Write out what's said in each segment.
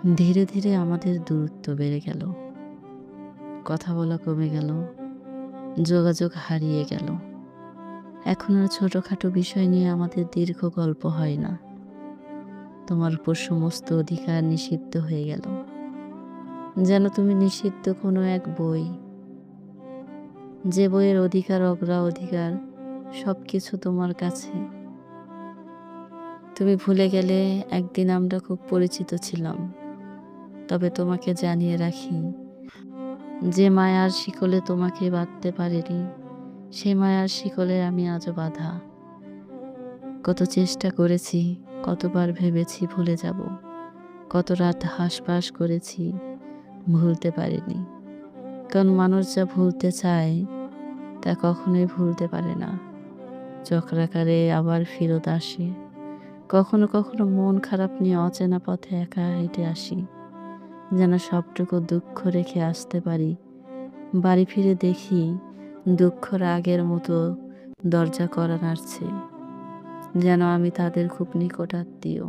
ধীরে ধীরে আমাদের দূরত্ব বেড়ে গেল, কথা বলা কমে গেল, যোগাযোগ হারিয়ে গেল। এখন আর ছোটখাটো বিষয় নিয়ে আমাদের দীর্ঘ গল্প হয় না। তোমার উপর সমস্ত অধিকার নিষিদ্ধ হয়ে গেল, যেন তুমি নিষিদ্ধ কোনো এক বই, যে বইয়ের অধিকার অগ্রাধিকার সবকিছু তোমার কাছে। তুমি ভুলে গেলে একদিন আমরা খুব পরিচিত ছিলাম। তবে তোমাকে জানিয়ে রাখি, যে মায়ার শিকলে তোমাকে বাঁধতে পারিনি, সে মায়ার শিকলে আমি আজও বাঁধা। কত চেষ্টা করেছি, কতবার ভেবেছি ভুলে যাব, কত রাত হাসফাস করেছি, ভুলতে পারিনি। কারণ মানুষ যা ভুলতে চায় তা কখনোই ভুলতে পারে না। চক্রাকারে আবার ফেরত আসে। কখনো কখনো মন খারাপ নিয়ে অচেনা পথে একা হেঁটে আসি, যেন সবটুকু দুঃখ রেখে আসতে পারি। বাড়ি ফিরে দেখি দুঃখ রাগের মতো দরজা কড়া নাড়ছে, যেন আমি তাদের খুব নিকট আত্মীয়,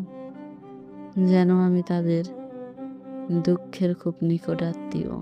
যেন আমি তাদের দুঃখের খুব নিকট আত্মীয়।